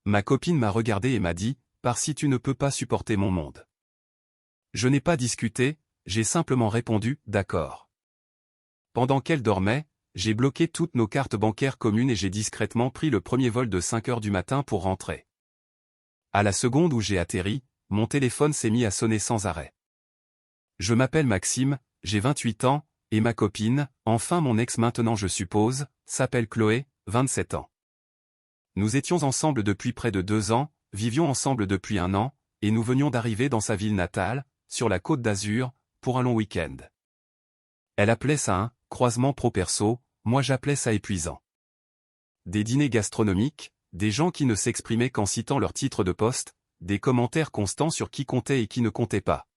Ma copine m'a regardé et m'a dit, « Pars si tu ne peux pas supporter mon monde. » Je n'ai pas discuté, j'ai simplement répondu, « D'accord. » Pendant qu'elle dormait, j'ai bloqué toutes nos cartes bancaires communes et j'ai discrètement pris le premier vol de 5 heures du matin pour rentrer. À la seconde où j'ai atterri, mon téléphone s'est mis à sonner sans arrêt. Je m'appelle Maxime, j'ai 28 ans, et ma copine, enfin mon ex maintenant je suppose, s'appelle Chloé, 27 ans. Nous étions ensemble depuis près de 2 ans, vivions ensemble depuis 1 an, et nous venions d'arriver dans sa ville natale, sur la Côte d'Azur, pour un long week-end. Elle appelait ça un « croisement pro-perso », moi j'appelais ça épuisant. Des dîners gastronomiques, des gens qui ne s'exprimaient qu'en citant leur titre de poste, des commentaires constants sur qui comptait et qui ne comptait pas.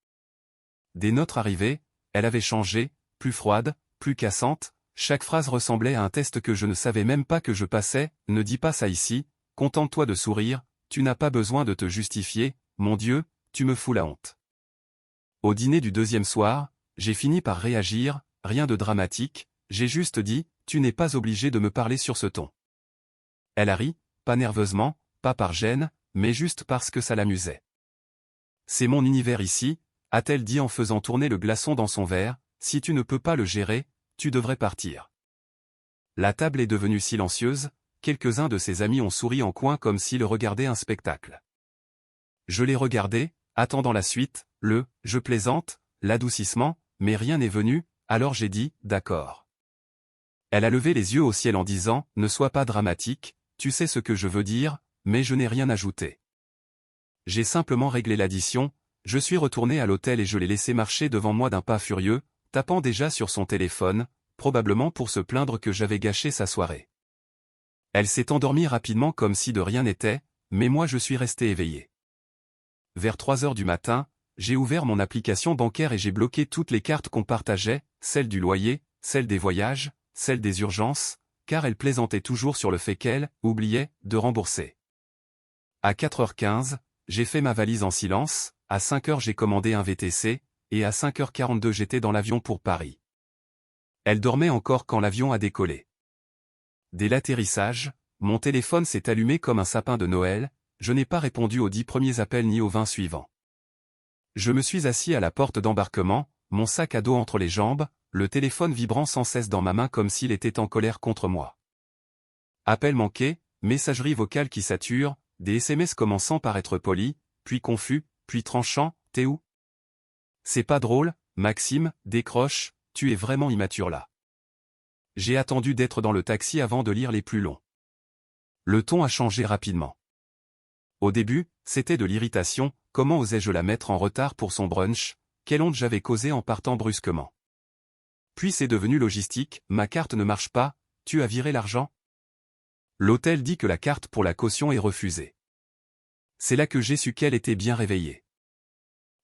Dès notre arrivée, elle avait changé, plus froide, plus cassante, chaque phrase ressemblait à un test que je ne savais même pas que je passais, « Ne dis pas ça ici, contente-toi de sourire, tu n'as pas besoin de te justifier, mon Dieu, tu me fous la honte. » Au dîner du deuxième soir, j'ai fini par réagir, rien de dramatique, j'ai juste dit, « Tu n'es pas obligé de me parler sur ce ton. » Elle a ri, pas nerveusement, pas par gêne, mais juste parce que ça l'amusait. « C'est mon univers ici, » a-t-elle dit en faisant tourner le glaçon dans son verre, « Si tu ne peux pas le gérer, tu devrais partir. » La table est devenue silencieuse, quelques-uns de ses amis ont souri en coin comme s'ils regardaient un spectacle. Je l'ai regardé, attendant la suite, « je plaisante », l'adoucissement, mais rien n'est venu, alors j'ai dit, « D'accord. » Elle a levé les yeux au ciel en disant, « Ne sois pas dramatique, tu sais ce que je veux dire, mais je n'ai rien ajouté. » J'ai simplement réglé l'addition, je suis retourné à l'hôtel et je l'ai laissé marcher devant moi d'un pas furieux, tapant déjà sur son téléphone, probablement pour se plaindre que j'avais gâché sa soirée. Elle s'est endormie rapidement comme si de rien n'était, mais moi je suis resté éveillé. Vers 3 heures du matin, j'ai ouvert mon application bancaire et j'ai bloqué toutes les cartes qu'on partageait, celle du loyer, celle des voyages, celle des urgences, car elle plaisantait toujours sur le fait qu'elle oubliait de rembourser. À 4h15, j'ai fait ma valise en silence, à 5h j'ai commandé un VTC, et à 5h42 j'étais dans l'avion pour Paris. Elle dormait encore quand l'avion a décollé. Dès l'atterrissage, mon téléphone s'est allumé comme un sapin de Noël, je n'ai pas répondu aux 10 premiers appels ni aux 20 suivants. Je me suis assis à la porte d'embarquement, mon sac à dos entre les jambes, le téléphone vibrant sans cesse dans ma main comme s'il était en colère contre moi. Appel manqué, messagerie vocale qui sature, des SMS commençant par être polis, puis confus, puis tranchants, « T'es où ? » C'est pas drôle, Maxime, décroche, tu es vraiment immature là. J'ai attendu d'être dans le taxi avant de lire les plus longs. Le ton a changé rapidement. Au début, c'était de l'irritation, comment osais-je la mettre en retard pour son brunch, quelle honte j'avais causé en partant brusquement. Puis c'est devenu logistique, ma carte ne marche pas, tu as viré l'argent ? L'hôtel dit que la carte pour la caution est refusée. C'est là que j'ai su qu'elle était bien réveillée.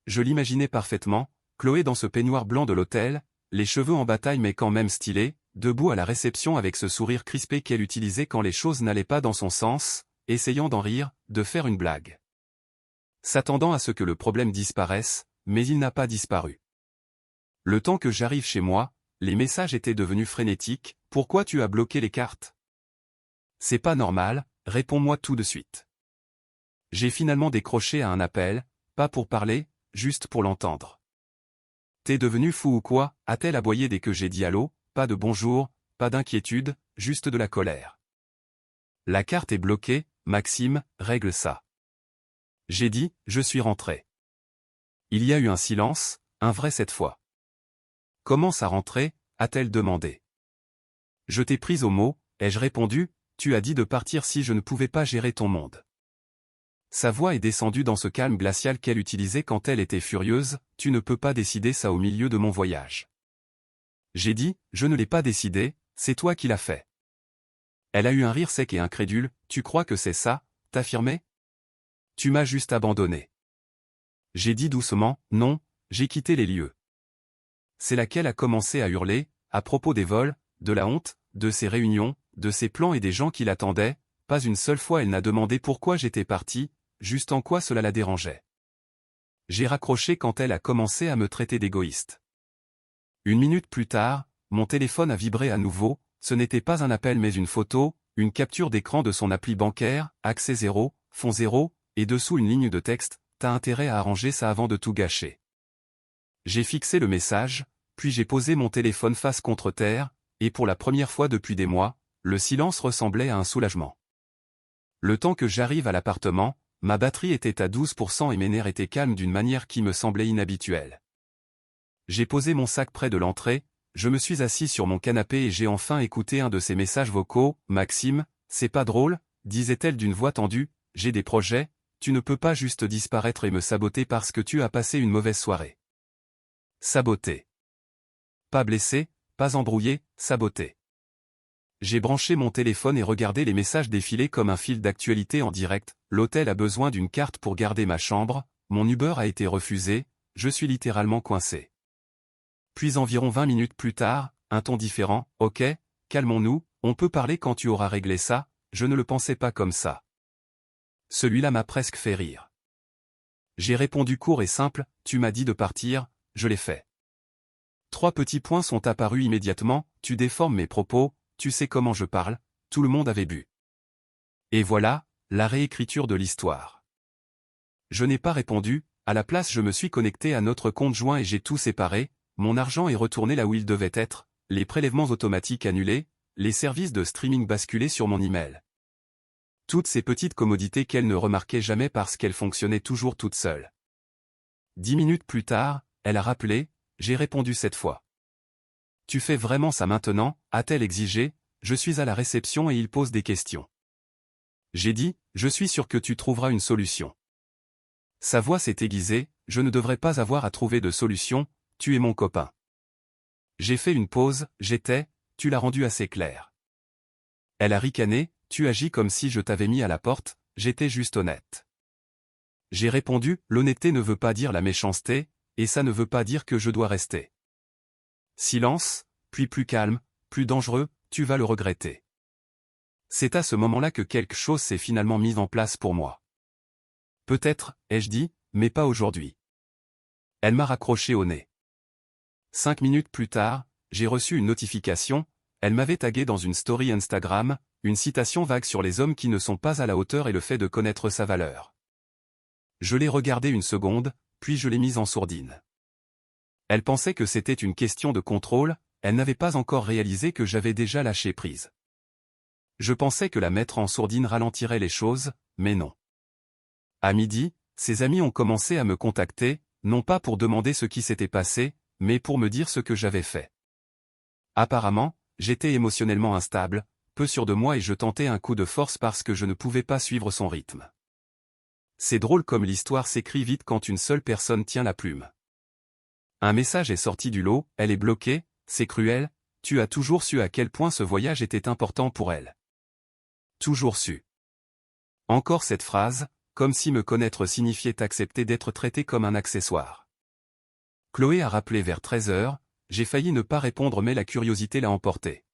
Je l'imaginais parfaitement, Chloé dans ce peignoir blanc de l'hôtel, les cheveux en bataille mais quand même stylés, debout à la réception avec ce sourire crispé qu'elle utilisait quand les choses n'allaient pas dans son sens, essayant d'en rire, de faire une blague. S'attendant à ce que le problème disparaisse, mais il n'a pas disparu. Le temps que j'arrive chez moi, les messages étaient devenus frénétiques, « Pourquoi tu as bloqué les cartes ? » C'est pas normal, réponds-moi tout de suite. J'ai finalement décroché à un appel, pas pour parler, juste pour l'entendre. T'es devenu fou ou quoi ? A-t-elle aboyé dès que j'ai dit allô, pas de bonjour, pas d'inquiétude, juste de la colère. La carte est bloquée, Maxime, règle ça. J'ai dit, je suis rentré. Il y a eu un silence, un vrai cette fois. Comment ça rentrer ? A-t-elle demandé. Je t'ai prise au mot, ai-je répondu, tu as dit de partir si je ne pouvais pas gérer ton monde. Sa voix est descendue dans ce calme glacial qu'elle utilisait quand elle était furieuse, tu ne peux pas décider ça au milieu de mon voyage. J'ai dit, je ne l'ai pas décidé, c'est toi qui l'as fait. Elle a eu un rire sec et incrédule, tu crois que c'est ça, t'affirmais ? Tu m'as juste abandonné. J'ai dit doucement, non, j'ai quitté les lieux. C'est là qu'elle a commencé à hurler, à propos des vols, de la honte, de ses réunions, de ses plans et des gens qui l'attendaient, pas une seule fois elle n'a demandé pourquoi j'étais parti, juste en quoi cela la dérangeait. J'ai raccroché quand elle a commencé à me traiter d'égoïste. 1 minute plus tard, mon téléphone a vibré à nouveau, ce n'était pas un appel mais une photo, une capture d'écran de son appli bancaire, accès 0, fond 0, et dessous une ligne de texte, t'as intérêt à arranger ça avant de tout gâcher. J'ai fixé le message, puis j'ai posé mon téléphone face contre terre, et pour la première fois depuis des mois, le silence ressemblait à un soulagement. Le temps que j'arrive à l'appartement, ma batterie était à 12% et mes nerfs étaient calmes d'une manière qui me semblait inhabituelle. J'ai posé mon sac près de l'entrée, je me suis assis sur mon canapé et j'ai enfin écouté un de ces messages vocaux. « Maxime, c'est pas drôle, disait-elle d'une voix tendue, j'ai des projets, tu ne peux pas juste disparaître et me saboter parce que tu as passé une mauvaise soirée. » Saboter. Pas blessé, pas embrouillé, saboter. J'ai branché mon téléphone et regardé les messages défiler comme un fil d'actualité en direct. L'hôtel a besoin d'une carte pour garder ma chambre, mon Uber a été refusé, je suis littéralement coincé. Puis environ 20 minutes plus tard, un ton différent. « Ok, calmons-nous, on peut parler quand tu auras réglé ça, je ne le pensais pas comme ça. » Celui-là m'a presque fait rire. J'ai répondu court et simple, « Tu m'as dit de partir, je l'ai fait. » 3 petits points sont apparus immédiatement, « Tu déformes mes propos, tu sais comment je parle, tout le monde avait bu. » Et voilà, la réécriture de l'histoire. Je n'ai pas répondu, à la place je me suis connecté à notre compte joint et j'ai tout séparé, mon argent est retourné là où il devait être, les prélèvements automatiques annulés, les services de streaming basculés sur mon email. Toutes ces petites commodités qu'elle ne remarquait jamais parce qu'elles fonctionnaient toujours toutes seules. 10 minutes plus tard, elle a rappelé, j'ai répondu cette fois. « Tu fais vraiment ça maintenant ?» a-t-elle exigé, je suis à la réception et il pose des questions. J'ai dit, je suis sûr que tu trouveras une solution. Sa voix s'est aiguisée, je ne devrais pas avoir à trouver de solution, tu es mon copain. J'ai fait une pause, tu l'as rendu assez clair. Elle a ricané, tu agis comme si je t'avais mis à la porte, j'étais juste honnête. J'ai répondu, l'honnêteté ne veut pas dire la méchanceté, et ça ne veut pas dire que je dois rester. Silence, puis plus calme, plus dangereux, tu vas le regretter. C'est à ce moment-là que quelque chose s'est finalement mis en place pour moi. Peut-être, ai-je dit, mais pas aujourd'hui. Elle m'a raccroché au nez. 5 minutes plus tard, j'ai reçu une notification, elle m'avait tagué dans une story Instagram, une citation vague sur les hommes qui ne sont pas à la hauteur et le fait de connaître sa valeur. Je l'ai regardée une seconde, puis je l'ai mise en sourdine. Elle pensait que c'était une question de contrôle, elle n'avait pas encore réalisé que j'avais déjà lâché prise. Je pensais que la mettre en sourdine ralentirait les choses, mais non. À midi, ses amis ont commencé à me contacter, non pas pour demander ce qui s'était passé, mais pour me dire ce que j'avais fait. Apparemment, j'étais émotionnellement instable, peu sûr de moi et je tentais un coup de force parce que je ne pouvais pas suivre son rythme. C'est drôle comme l'histoire s'écrit vite quand une seule personne tient la plume. Un message est sorti du lot, elle est bloquée, c'est cruel, tu as toujours su à quel point ce voyage était important pour elle. Toujours su. Encore cette phrase, comme si me connaître signifiait accepter d'être traité comme un accessoire. Chloé a rappelé vers 13h, j'ai failli ne pas répondre mais la curiosité l'a emporté.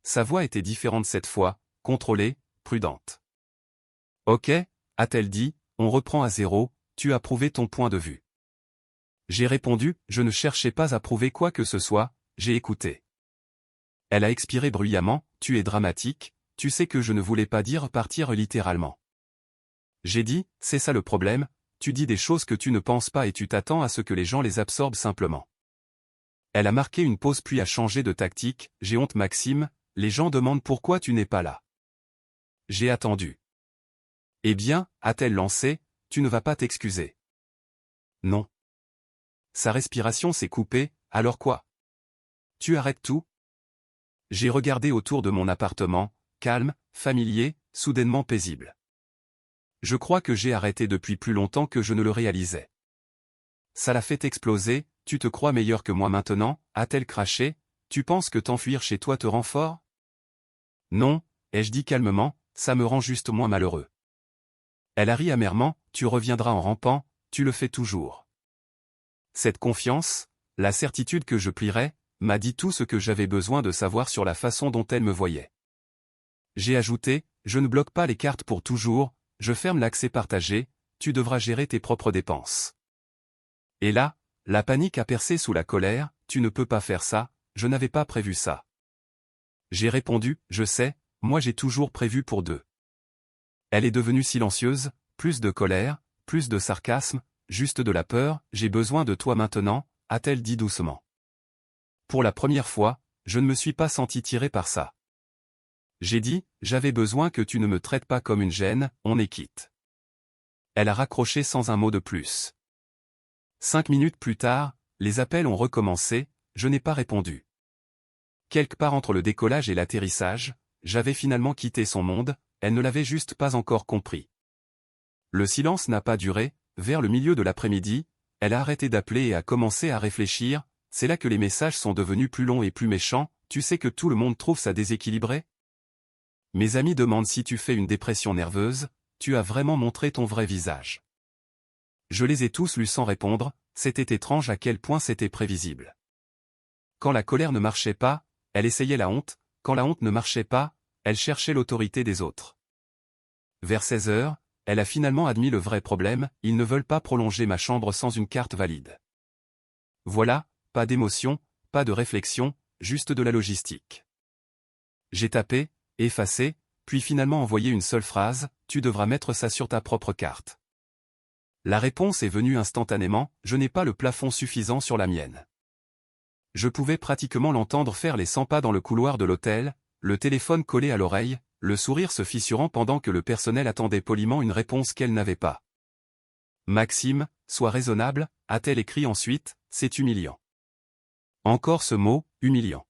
Sa voix était différente cette fois, contrôlée, prudente. Ok, a-t-elle dit, on reprend à zéro, tu as prouvé ton point de vue. J'ai répondu, je ne cherchais pas à prouver quoi que ce soit, j'ai écouté. Elle a expiré bruyamment, tu es dramatique, tu sais que je ne voulais pas dire partir littéralement. J'ai dit, c'est ça le problème, tu dis des choses que tu ne penses pas et tu t'attends à ce que les gens les absorbent simplement. Elle a marqué une pause puis a changé de tactique, j'ai honte Maxime, les gens demandent pourquoi tu n'es pas là. J'ai attendu. Eh bien, a-t-elle lancé, tu ne vas pas t'excuser. Non. Sa respiration s'est coupée, alors quoi? Tu arrêtes tout? J'ai regardé autour de mon appartement, calme, familier, soudainement paisible. Je crois que j'ai arrêté depuis plus longtemps que je ne le réalisais. Ça l'a fait exploser, tu te crois meilleur que moi maintenant, a-t-elle craché, tu penses que t'enfuir chez toi te rend fort? Non, ai-je dit calmement, ça me rend juste moins malheureux. Elle a ri amèrement, tu reviendras en rampant, tu le fais toujours. Cette confiance, la certitude que je plierais, m'a dit tout ce que j'avais besoin de savoir sur la façon dont elle me voyait. J'ai ajouté, je ne bloque pas les cartes pour toujours, je ferme l'accès partagé, tu devras gérer tes propres dépenses. Et là, la panique a percé sous la colère, tu ne peux pas faire ça, je n'avais pas prévu ça. J'ai répondu, je sais, moi j'ai toujours prévu pour deux. Elle est devenue silencieuse, plus de colère, plus de sarcasme, juste de la peur. J'ai besoin de toi maintenant, a-t-elle dit doucement. Pour la première fois, je ne me suis pas senti tiré par ça. J'ai dit, j'avais besoin que tu ne me traites pas comme une gêne, on est quitte. Elle a raccroché sans un mot de plus. 5 minutes plus tard, les appels ont recommencé, je n'ai pas répondu. Quelque part entre le décollage et l'atterrissage, j'avais finalement quitté son monde, elle ne l'avait juste pas encore compris. Le silence n'a pas duré, vers le milieu de l'après-midi, elle a arrêté d'appeler et a commencé à réfléchir, c'est là que les messages sont devenus plus longs et plus méchants, tu sais que tout le monde trouve ça déséquilibré? Mes amis demandent si tu fais une dépression nerveuse, tu as vraiment montré ton vrai visage. Je les ai tous lus sans répondre, c'était étrange à quel point c'était prévisible. Quand la colère ne marchait pas, elle essayait la honte, quand la honte ne marchait pas, elle cherchait l'autorité des autres. Vers 16 heures, elle a finalement admis le vrai problème, ils ne veulent pas prolonger ma chambre sans une carte valide. Voilà, pas d'émotion, pas de réflexion, juste de la logistique. J'ai tapé, effacé, puis finalement envoyé une seule phrase, tu devras mettre ça sur ta propre carte. La réponse est venue instantanément, je n'ai pas le plafond suffisant sur la mienne. Je pouvais pratiquement l'entendre faire les 100 pas dans le couloir de l'hôtel, le téléphone collé à l'oreille, le sourire se fissurant pendant que le personnel attendait poliment une réponse qu'elle n'avait pas. Maxime, sois raisonnable, a-t-elle écrit ensuite, c'est humiliant. Encore ce mot, humiliant.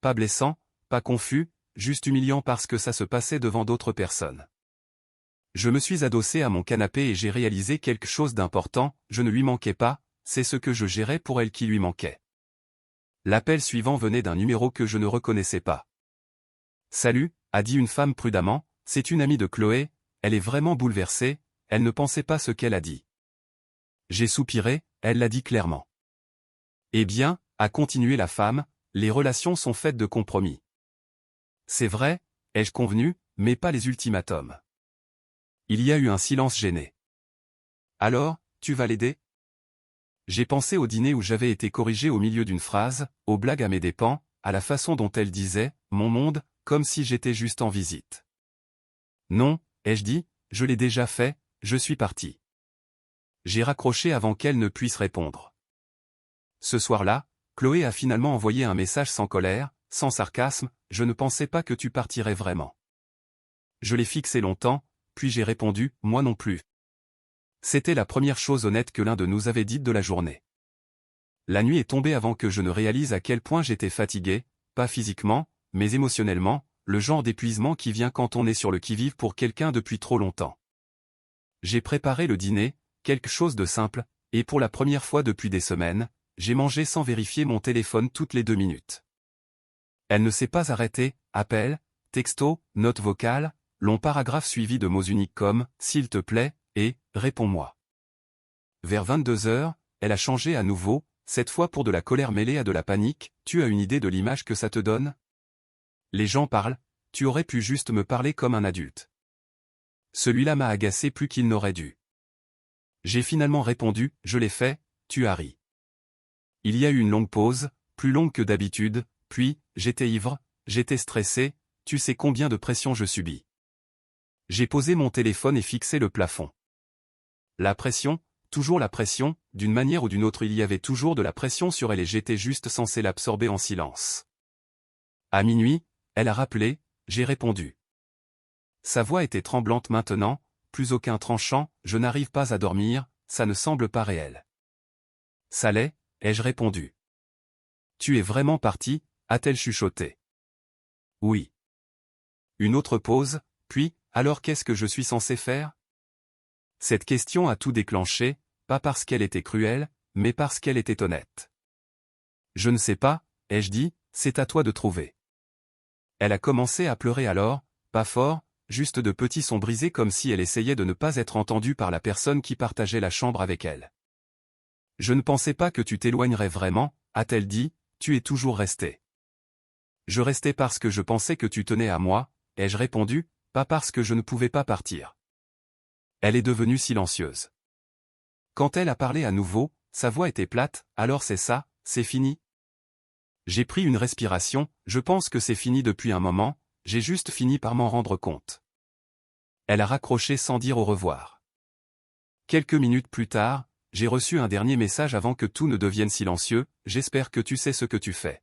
Pas blessant, pas confus, juste humiliant parce que ça se passait devant d'autres personnes. Je me suis adossé à mon canapé et j'ai réalisé quelque chose d'important, je ne lui manquais pas, c'est ce que je gérais pour elle qui lui manquait. L'appel suivant venait d'un numéro que je ne reconnaissais pas. Salut, a dit une femme prudemment, c'est une amie de Chloé, elle est vraiment bouleversée, elle ne pensait pas ce qu'elle a dit. J'ai soupiré, elle l'a dit clairement. Eh bien, a continué la femme, les relations sont faites de compromis. C'est vrai, ai-je convenu, mais pas les ultimatums. Il y a eu un silence gêné. Alors, tu vas l'aider? J'ai pensé au dîner où j'avais été corrigé au milieu d'une phrase, aux blagues à mes dépens, à la façon dont elle disait « mon monde », comme si j'étais juste en visite. Non, ai-je dit, je l'ai déjà fait, je suis parti. J'ai raccroché avant qu'elle ne puisse répondre. Ce soir-là, Chloé a finalement envoyé un message sans colère, sans sarcasme, je ne pensais pas que tu partirais vraiment. Je l'ai fixé longtemps, puis j'ai répondu, moi non plus. C'était la première chose honnête que l'un de nous avait dite de la journée. La nuit est tombée avant que je ne réalise à quel point j'étais fatigué, pas physiquement, mais émotionnellement, le genre d'épuisement qui vient quand on est sur le qui-vive pour quelqu'un depuis trop longtemps. J'ai préparé le dîner, quelque chose de simple, et pour la première fois depuis des semaines, j'ai mangé sans vérifier mon téléphone toutes les 2 minutes. Elle ne s'est pas arrêtée, appel, texto, note vocale, long paragraphe suivi de mots uniques comme « s'il te plaît » et « réponds-moi ». Vers 22 heures, elle a changé à nouveau, cette fois pour de la colère mêlée à de la panique, tu as une idée de l'image que ça te donne? Les gens parlent, tu aurais pu juste me parler comme un adulte. Celui-là m'a agacé plus qu'il n'aurait dû. J'ai finalement répondu, je l'ai fait, tu as ri. Il y a eu une longue pause, plus longue que d'habitude, puis, j'étais ivre, j'étais stressé, tu sais combien de pression je subis. J'ai posé mon téléphone et fixé le plafond. La pression, toujours la pression, d'une manière ou d'une autre il y avait toujours de la pression sur elle et j'étais juste censé l'absorber en silence. À minuit, elle a rappelé, j'ai répondu. Sa voix était tremblante maintenant, plus aucun tranchant, je n'arrive pas à dormir, ça ne semble pas réel. Ça l'est, ai-je répondu. Tu es vraiment parti, a-t-elle chuchoté. Oui. Une autre pause, puis, alors qu'est-ce que je suis censé faire? Cette question a tout déclenché, pas parce qu'elle était cruelle, mais parce qu'elle était honnête. Je ne sais pas, ai-je dit, c'est à toi de trouver. Elle a commencé à pleurer alors, pas fort, juste de petits sons brisés comme si elle essayait de ne pas être entendue par la personne qui partageait la chambre avec elle. Je ne pensais pas que tu t'éloignerais vraiment, a-t-elle dit, tu es toujours resté. Je restais parce que je pensais que tu tenais à moi, ai-je répondu, pas parce que je ne pouvais pas partir. Elle est devenue silencieuse. Quand elle a parlé à nouveau, sa voix était plate, alors c'est ça, c'est fini. J'ai pris une respiration, je pense que c'est fini depuis un moment, j'ai juste fini par m'en rendre compte. Elle a raccroché sans dire au revoir. Quelques minutes plus tard, j'ai reçu un dernier message avant que tout ne devienne silencieux, j'espère que tu sais ce que tu fais.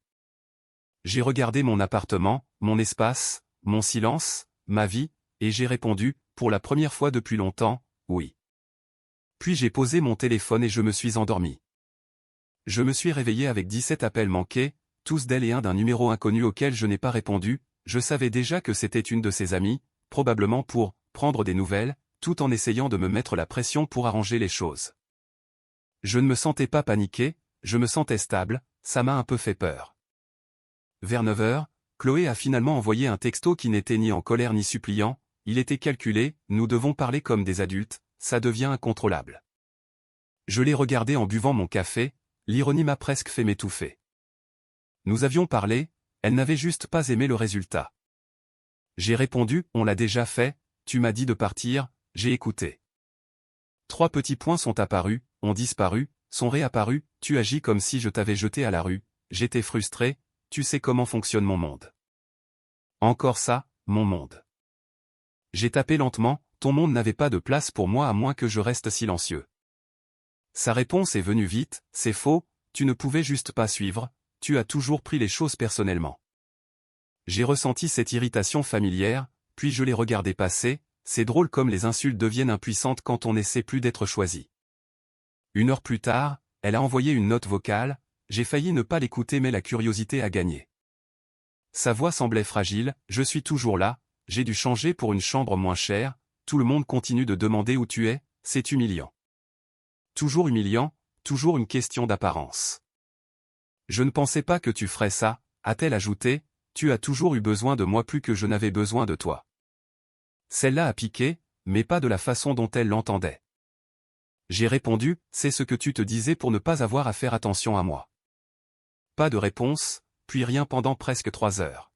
J'ai regardé mon appartement, mon espace, mon silence, ma vie, et j'ai répondu, pour la première fois depuis longtemps, oui. Puis j'ai posé mon téléphone et je me suis endormi. Je me suis réveillé avec 17 appels manqués, tous d'elle et un d'un numéro inconnu auquel je n'ai pas répondu, je savais déjà que c'était une de ses amies, probablement pour prendre des nouvelles, tout en essayant de me mettre la pression pour arranger les choses. Je ne me sentais pas paniqué, je me sentais stable, ça m'a un peu fait peur. Vers 9 heures, Chloé a finalement envoyé un texto qui n'était ni en colère ni suppliant, il était calculé, nous devons parler comme des adultes, ça devient incontrôlable. Je l'ai regardé en buvant mon café, l'ironie m'a presque fait m'étouffer. Nous avions parlé, elle n'avait juste pas aimé le résultat. J'ai répondu, on l'a déjà fait, tu m'as dit de partir, j'ai écouté. 3 petits points sont apparus, ont disparu, sont réapparus, tu agis comme si je t'avais jeté à la rue, j'étais frustré, tu sais comment fonctionne mon monde. Encore ça, mon monde. J'ai tapé lentement, ton monde n'avait pas de place pour moi à moins que je reste silencieux. Sa réponse est venue vite, c'est faux, tu ne pouvais juste pas suivre, tu as toujours pris les choses personnellement. J'ai ressenti cette irritation familière, puis je l'ai regardé passer, c'est drôle comme les insultes deviennent impuissantes quand on n'essaie plus d'être choisi. 1 heure plus tard, elle a envoyé une note vocale, j'ai failli ne pas l'écouter mais la curiosité a gagné. Sa voix semblait fragile, je suis toujours là, j'ai dû changer pour une chambre moins chère, tout le monde continue de demander où tu es, c'est humiliant. Toujours humiliant, toujours une question d'apparence. Je ne pensais pas que tu ferais ça, a-t-elle ajouté, tu as toujours eu besoin de moi plus que je n'avais besoin de toi. Celle-là a piqué, mais pas de la façon dont elle l'entendait. J'ai répondu, c'est ce que tu te disais pour ne pas avoir à faire attention à moi. Pas de réponse, puis rien pendant presque 3 heures.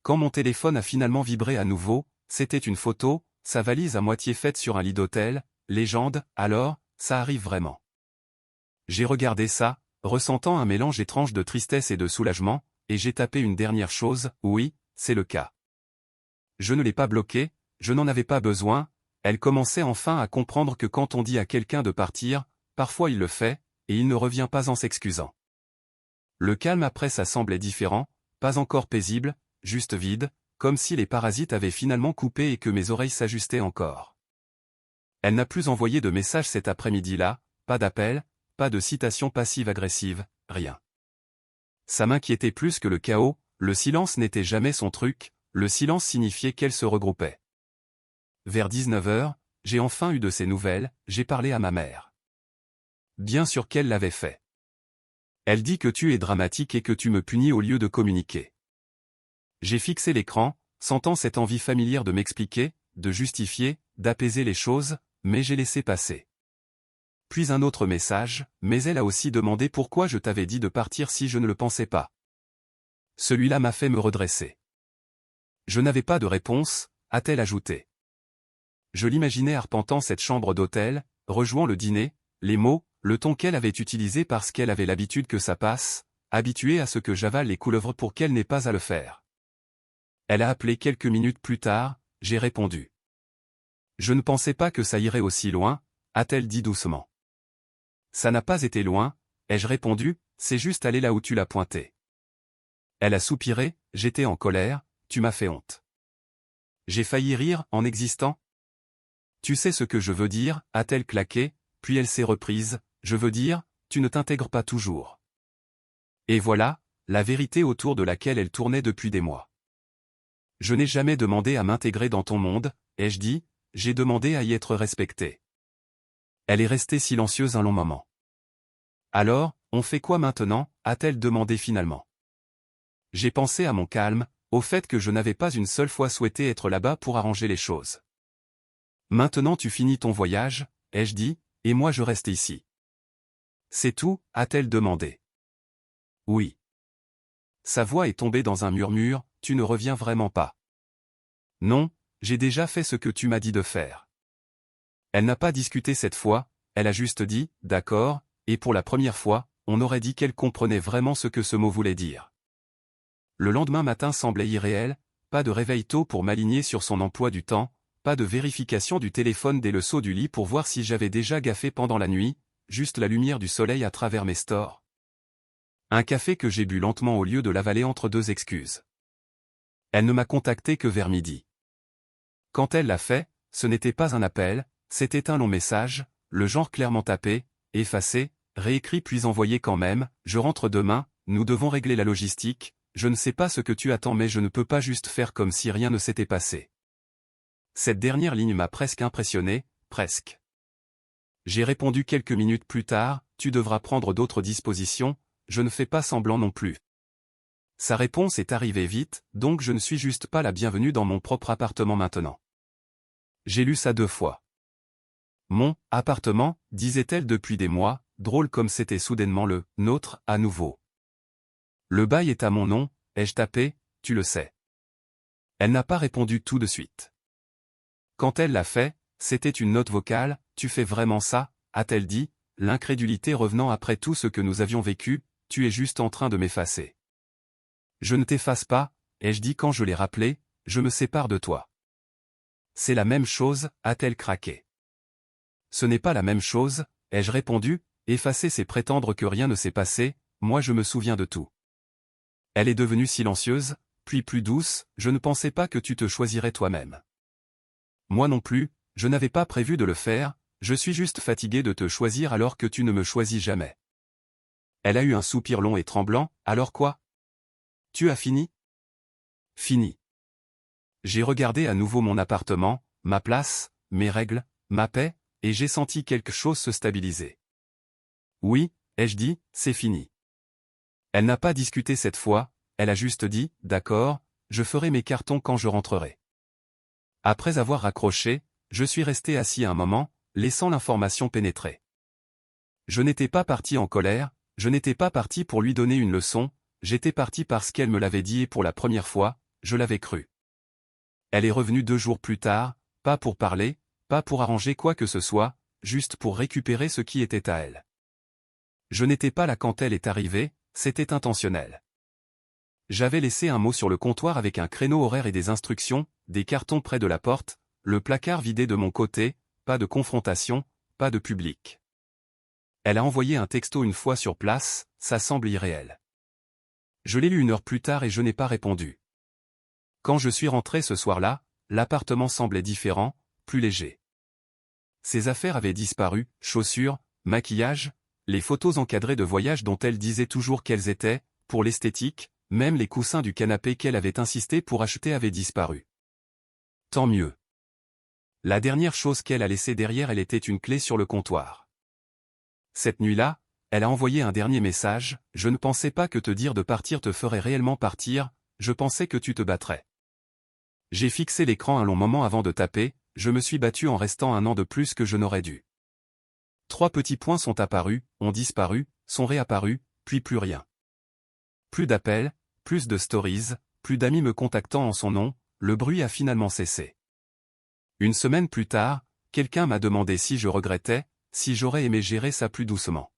Quand mon téléphone a finalement vibré à nouveau, c'était une photo, sa valise à moitié faite sur un lit d'hôtel, légende, alors, ça arrive vraiment. J'ai regardé ça, ressentant un mélange étrange de tristesse et de soulagement, et j'ai tapé une dernière chose, oui, c'est le cas. Je ne l'ai pas bloqué, je n'en avais pas besoin, elle commençait enfin à comprendre que quand on dit à quelqu'un de partir, parfois il le fait, et il ne revient pas en s'excusant. Le calme après ça semblait différent, pas encore paisible, juste vide, comme si les parasites avaient finalement coupé et que mes oreilles s'ajustaient encore. Elle n'a plus envoyé de message cet après-midi-là, pas d'appel, pas de citation passive-agressive, rien. Ça m'inquiétait plus que le chaos, le silence n'était jamais son truc, le silence signifiait qu'elle se regroupait. Vers 19 heures, j'ai enfin eu de ses nouvelles, j'ai parlé à ma mère. Bien sûr qu'elle l'avait fait. Elle dit que tu es dramatique et que tu me punis au lieu de communiquer. J'ai fixé l'écran, sentant cette envie familière de m'expliquer, de justifier, d'apaiser les choses, mais j'ai laissé passer. Puis un autre message, mais elle a aussi demandé pourquoi je t'avais dit de partir si je ne le pensais pas. Celui-là m'a fait me redresser. Je n'avais pas de réponse, a-t-elle ajouté. Je l'imaginais arpentant cette chambre d'hôtel, rejouant le dîner, les mots, le ton qu'elle avait utilisé parce qu'elle avait l'habitude que ça passe, habituée à ce que j'avale les couleuvres pour qu'elle n'ait pas à le faire. Elle a appelé quelques minutes plus tard, j'ai répondu. Je ne pensais pas que ça irait aussi loin, a-t-elle dit doucement. Ça n'a pas été loin, ai-je répondu, c'est juste aller là où tu l'as pointé. Elle a soupiré, j'étais en colère, tu m'as fait honte. J'ai failli rire en existant. Tu sais ce que je veux dire, a-t-elle claqué, puis elle s'est reprise, je veux dire, tu ne t'intègres pas toujours. Et voilà, la vérité autour de laquelle elle tournait depuis des mois. Je n'ai jamais demandé à m'intégrer dans ton monde, ai-je dit, j'ai demandé à y être respecté. Elle est restée silencieuse un long moment. Alors, on fait quoi maintenant, a-t-elle demandé finalement. J'ai pensé à mon calme, au fait que je n'avais pas une seule fois souhaité être là-bas pour arranger les choses. Maintenant tu finis ton voyage, ai-je dit, et moi je reste ici. C'est tout, a-t-elle demandé. Oui. Sa voix est tombée dans un murmure, tu ne reviens vraiment pas. Non, j'ai déjà fait ce que tu m'as dit de faire. Elle n'a pas discuté cette fois, elle a juste dit, d'accord, et pour la première fois, on aurait dit qu'elle comprenait vraiment ce que ce mot voulait dire. Le lendemain matin semblait irréel, pas de réveil tôt pour m'aligner sur son emploi du temps, pas de vérification du téléphone dès le saut du lit pour voir si j'avais déjà gaffé pendant la nuit, juste la lumière du soleil à travers mes stores. Un café que j'ai bu lentement au lieu de l'avaler entre deux excuses. Elle ne m'a contacté que vers midi. Quand elle l'a fait, ce n'était pas un appel, c'était un long message, le genre clairement tapé, effacé, réécrit puis envoyé quand même, je rentre demain, nous devons régler la logistique, je ne sais pas ce que tu attends mais je ne peux pas juste faire comme si rien ne s'était passé. Cette dernière ligne m'a presque impressionné, presque. J'ai répondu quelques minutes plus tard, tu devras prendre d'autres dispositions, je ne fais pas semblant non plus. Sa réponse est arrivée vite, donc je ne suis juste pas la bienvenue dans mon propre appartement maintenant. J'ai lu ça 2 fois. Mon appartement, disait-elle depuis des mois, drôle comme c'était soudainement le nôtre, à nouveau. Le bail est à mon nom, ai-je tapé, tu le sais. Elle n'a pas répondu tout de suite. Quand elle l'a fait, c'était une note vocale, tu fais vraiment ça, a-t-elle dit, l'incrédulité revenant après tout ce que nous avions vécu, tu es juste en train de m'effacer. Je ne t'efface pas, ai-je dit quand je l'ai rappelé, je me sépare de toi. C'est la même chose, a-t-elle craqué. Ce n'est pas la même chose, ai-je répondu, effacer c'est prétendre que rien ne s'est passé, moi je me souviens de tout. Elle est devenue silencieuse, puis plus douce, je ne pensais pas que tu te choisirais toi-même. Moi non plus, je n'avais pas prévu de le faire, je suis juste fatigué de te choisir alors que tu ne me choisis jamais. Elle a eu un soupir long et tremblant, alors quoi? Tu as fini? Fini. J'ai regardé à nouveau mon appartement, ma place, mes règles, ma paix, et j'ai senti quelque chose se stabiliser. Oui, ai-je dit, c'est fini. Elle n'a pas discuté cette fois, elle a juste dit, d'accord, je ferai mes cartons quand je rentrerai. Après avoir raccroché, je suis resté assis un moment, laissant l'information pénétrer. Je n'étais pas parti en colère, je n'étais pas parti pour lui donner une leçon, j'étais parti parce qu'elle me l'avait dit et pour la première fois, je l'avais cru. Elle est revenue 2 jours plus tard, pas pour parler, pas pour arranger quoi que ce soit, juste pour récupérer ce qui était à elle. Je n'étais pas là quand elle est arrivée, c'était intentionnel. J'avais laissé un mot sur le comptoir avec un créneau horaire et des instructions, des cartons près de la porte, le placard vidé de mon côté, pas de confrontation, pas de public. Elle a envoyé un texto une fois sur place, ça semble irréel. Je l'ai lu 1 heure plus tard et je n'ai pas répondu. Quand je suis rentré ce soir-là, l'appartement semblait différent, plus léger. Ses affaires avaient disparu, chaussures, maquillage, les photos encadrées de voyage dont elle disait toujours qu'elles étaient, pour l'esthétique, même les coussins du canapé qu'elle avait insisté pour acheter avaient disparu. Tant mieux. La dernière chose qu'elle a laissée derrière elle était une clé sur le comptoir. Cette nuit-là, elle a envoyé un dernier message, je ne pensais pas que te dire de partir te ferait réellement partir, je pensais que tu te battrais. J'ai fixé l'écran un long moment avant de taper, je me suis battu en restant 1 an de plus que je n'aurais dû. 3 petits points sont apparus, ont disparu, sont réapparus, puis plus rien. Plus d'appels, plus de stories, plus d'amis me contactant en son nom, le bruit a finalement cessé. 1 semaine plus tard, quelqu'un m'a demandé si je regrettais, si j'aurais aimé gérer ça plus doucement.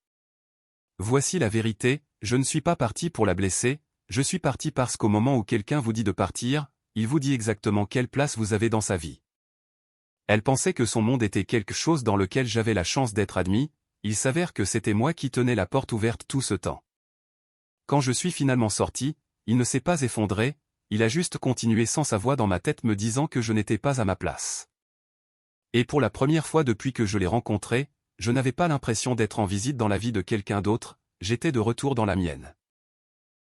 Voici la vérité, je ne suis pas parti pour la blesser, je suis parti parce qu'au moment où quelqu'un vous dit de partir, il vous dit exactement quelle place vous avez dans sa vie. Elle pensait que son monde était quelque chose dans lequel j'avais la chance d'être admis, il s'avère que c'était moi qui tenais la porte ouverte tout ce temps. Quand je suis finalement sorti, il ne s'est pas effondré, il a juste continué sans sa voix dans ma tête me disant que je n'étais pas à ma place. Et pour la première fois depuis que je l'ai rencontré, je n'avais pas l'impression d'être en visite dans la vie de quelqu'un d'autre, j'étais de retour dans la mienne.